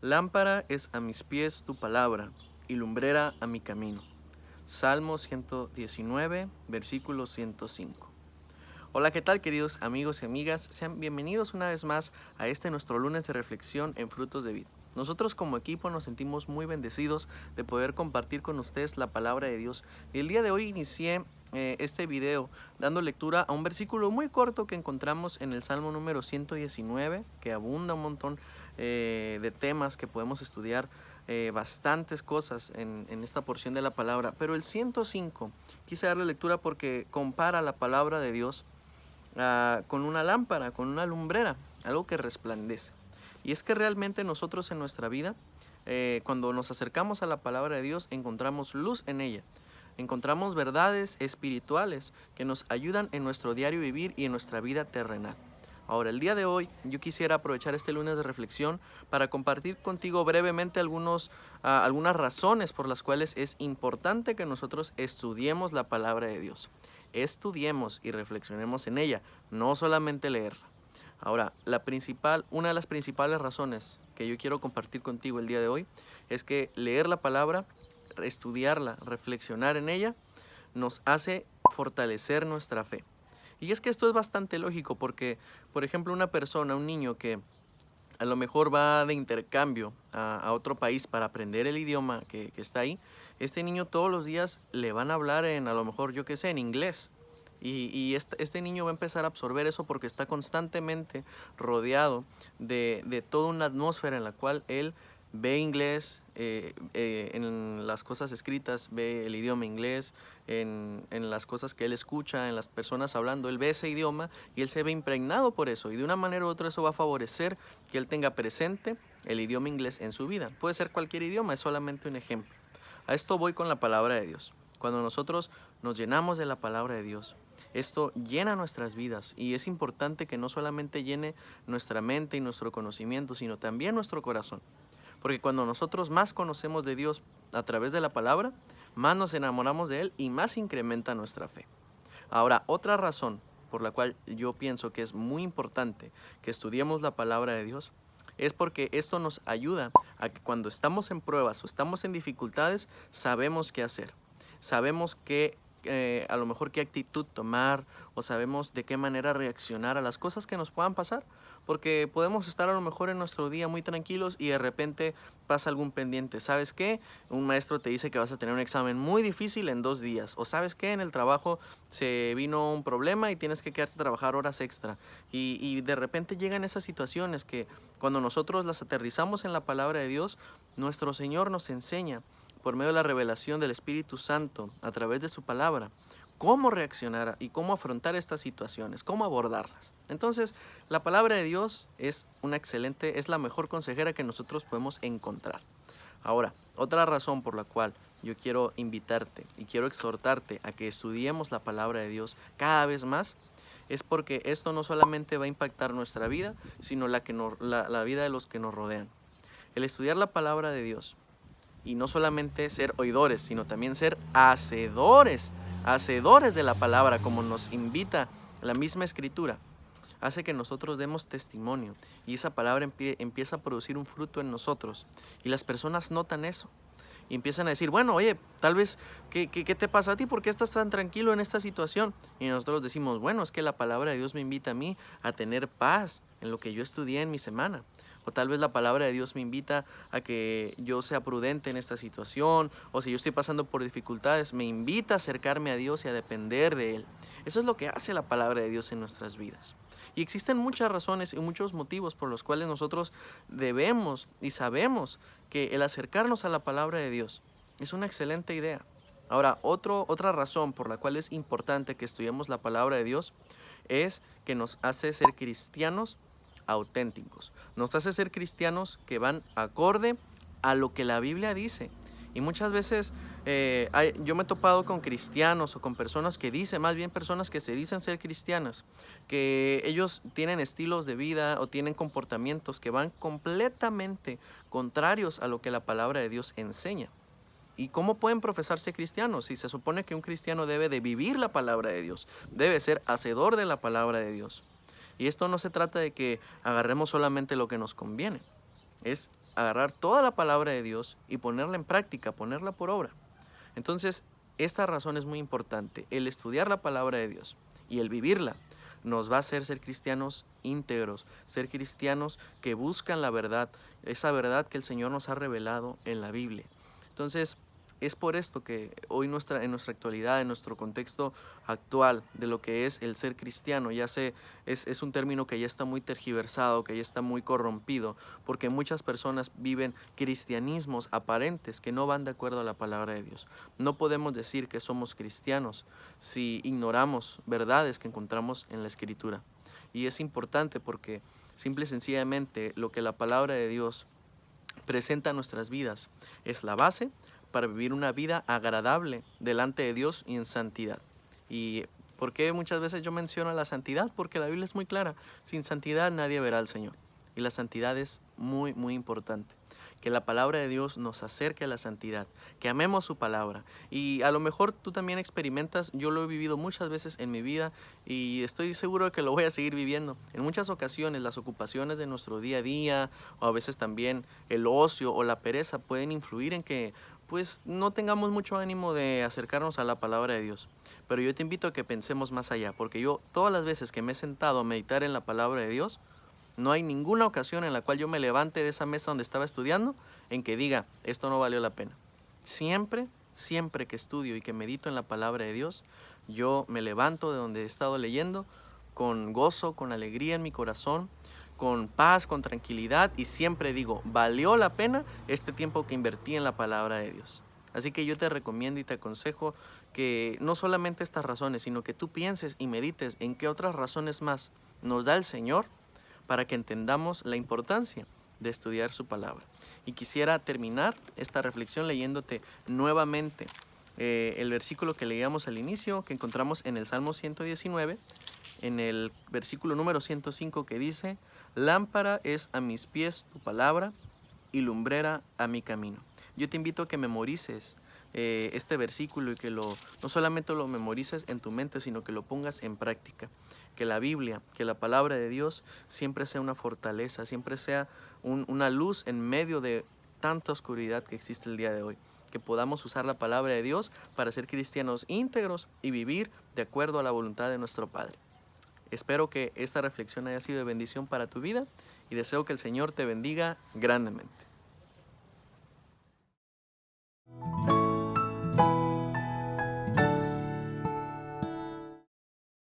Lámpara es a mis pies tu palabra y lumbrera a mi camino. Salmo 119, versículo 105. Hola, ¿qué tal, queridos amigos y amigas? Sean bienvenidos una vez más a este nuestro lunes de reflexión en Frutos de Vida. Nosotros como equipo nos sentimos muy bendecidos de poder compartir con ustedes la palabra de Dios. Y el día de hoy inicié este video dando lectura a un versículo muy corto que encontramos en el Salmo número 119, que abunda un montón de temas que podemos estudiar, bastantes cosas en esta porción de la palabra. Pero el 105 quise darle lectura porque compara la palabra de Dios con una lámpara, con una lumbrera, algo que resplandece. Y es que realmente nosotros en nuestra vida, cuando nos acercamos a la palabra de Dios, encontramos luz en ella. Encontramos verdades espirituales que nos ayudan en nuestro diario vivir y en nuestra vida terrenal. Ahora, el día de hoy, yo quisiera aprovechar este lunes de reflexión para compartir contigo brevemente algunas razones por las cuales es importante que nosotros estudiemos la palabra de Dios. Estudiemos y reflexionemos en ella, no solamente leerla. Ahora, una de las principales razones que yo quiero compartir contigo el día de hoy es que leer la palabra, estudiarla, reflexionar en ella, nos hace fortalecer nuestra fe. Y es que esto es bastante lógico porque, por ejemplo, una persona, un niño que a lo mejor va de intercambio a otro país para aprender el idioma que está ahí, este niño todos los días le van a hablar a lo mejor, yo qué sé, en inglés. Y este niño va a empezar a absorber eso porque está constantemente rodeado de toda una atmósfera en la cual él ve inglés, en las cosas escritas, ve el idioma inglés, en las cosas que él escucha, en las personas hablando, él ve ese idioma y él se ve impregnado por eso. Y de una manera u otra eso va a favorecer que él tenga presente el idioma inglés en su vida. Puede ser cualquier idioma, es solamente un ejemplo. A esto voy con la palabra de Dios. Cuando nosotros nos llenamos de la palabra de Dios, esto llena nuestras vidas y es importante que no solamente llene nuestra mente y nuestro conocimiento, sino también nuestro corazón. Porque cuando nosotros más conocemos de Dios a través de la palabra, más nos enamoramos de Él y más incrementa nuestra fe. Ahora, otra razón por la cual yo pienso que es muy importante que estudiemos la palabra de Dios es porque esto nos ayuda a que cuando estamos en pruebas o estamos en dificultades, sabemos qué hacer. Sabemos a lo mejor qué actitud tomar o sabemos de qué manera reaccionar a las cosas que nos puedan pasar. Porque podemos estar a lo mejor en nuestro día muy tranquilos y de repente pasa algún pendiente. ¿Sabes qué? Un maestro te dice que vas a tener un examen muy difícil en 2 días. O ¿sabes qué? En el trabajo se vino un problema y tienes que quedarte a trabajar horas extra. Y de repente llegan esas situaciones que cuando nosotros las aterrizamos en la palabra de Dios, nuestro Señor nos enseña por medio de la revelación del Espíritu Santo a través de su palabra cómo reaccionar y cómo afrontar estas situaciones, cómo abordarlas. Entonces, la palabra de Dios es es la mejor consejera que nosotros podemos encontrar. Ahora, otra razón por la cual yo quiero invitarte y quiero exhortarte a que estudiemos la palabra de Dios cada vez más es porque esto no solamente va a impactar nuestra vida, sino la vida de los que nos rodean. El estudiar la palabra de Dios y no solamente ser oidores, sino también ser hacedores de la palabra, como nos invita la misma escritura, hace que nosotros demos testimonio y esa palabra empieza a producir un fruto en nosotros y las personas notan eso y empiezan a decir, bueno, oye, tal vez, ¿qué te pasa a ti? ¿Por qué estás tan tranquilo en esta situación? Y nosotros decimos, bueno, es que la palabra de Dios me invita a mí a tener paz en lo que yo estudié en mi semana. O tal vez la palabra de Dios me invita a que yo sea prudente en esta situación. O si yo estoy pasando por dificultades, me invita a acercarme a Dios y a depender de Él. Eso es lo que hace la palabra de Dios en nuestras vidas. Y existen muchas razones y muchos motivos por los cuales nosotros debemos y sabemos que el acercarnos a la palabra de Dios es una excelente idea. Ahora, otra razón por la cual es importante que estudiemos la palabra de Dios es que nos hace ser cristianos auténticos. Nos hace ser cristianos que van acorde a lo que la Biblia dice. Y muchas veces yo me he topado con cristianos o con personas que dicen, más bien personas que se dicen ser cristianas, que ellos tienen estilos de vida o tienen comportamientos que van completamente contrarios a lo que la palabra de Dios enseña. ¿Y cómo pueden profesarse cristianos? Si se supone que un cristiano debe de vivir la palabra de Dios, debe ser hacedor de la palabra de Dios. Y esto no se trata de que agarremos solamente lo que nos conviene, es agarrar toda la palabra de Dios y ponerla en práctica, ponerla por obra. Entonces, esta razón es muy importante. El estudiar la palabra de Dios y el vivirla nos va a hacer ser cristianos íntegros, ser cristianos que buscan la verdad, esa verdad que el Señor nos ha revelado en la Biblia. Entonces, es por esto que hoy en nuestra actualidad, en nuestro contexto actual de lo que es el ser cristiano, es un término que ya está muy tergiversado, que ya está muy corrompido, porque muchas personas viven cristianismos aparentes que no van de acuerdo a la palabra de Dios. No podemos decir que somos cristianos si ignoramos verdades que encontramos en la Escritura. Y es importante porque simple y sencillamente lo que la palabra de Dios presenta a nuestras vidas es la base para vivir una vida agradable delante de Dios y en santidad. ¿Y por qué muchas veces yo menciono la santidad? Porque la Biblia es muy clara. Sin santidad nadie verá al Señor. Y la santidad es muy, muy importante. Que la palabra de Dios nos acerque a la santidad, que amemos su palabra. Y a lo mejor tú también experimentas, yo lo he vivido muchas veces en mi vida y estoy seguro de que lo voy a seguir viviendo. En muchas ocasiones las ocupaciones de nuestro día a día, o a veces también el ocio o la pereza pueden influir en que pues no tengamos mucho ánimo de acercarnos a la palabra de Dios. Pero yo te invito a que pensemos más allá, porque yo todas las veces que me he sentado a meditar en la palabra de Dios, no hay ninguna ocasión en la cual yo me levante de esa mesa donde estaba estudiando en que diga, esto no valió la pena. Siempre, siempre que estudio y que medito en la palabra de Dios, yo me levanto de donde he estado leyendo con gozo, con alegría en mi corazón, con paz, con tranquilidad, y siempre digo, valió la pena este tiempo que invertí en la palabra de Dios. Así que yo te recomiendo y te aconsejo que no solamente estas razones, sino que tú pienses y medites en qué otras razones más nos da el Señor para que entendamos la importancia de estudiar su palabra. Y quisiera terminar esta reflexión leyéndote nuevamente el versículo que leíamos al inicio, que encontramos en el Salmo 119, en el versículo número 105, que dice, lámpara es a mis pies tu palabra y lumbrera a mi camino. Yo te invito a que memorices este versículo y que no solamente lo memorices en tu mente, sino que lo pongas en práctica. Que la Biblia, que la palabra de Dios siempre sea una fortaleza, siempre sea una luz en medio de tanta oscuridad que existe el día de hoy. Que podamos usar la palabra de Dios para ser cristianos íntegros y vivir de acuerdo a la voluntad de nuestro Padre. Espero que esta reflexión haya sido de bendición para tu vida y deseo que el Señor te bendiga grandemente.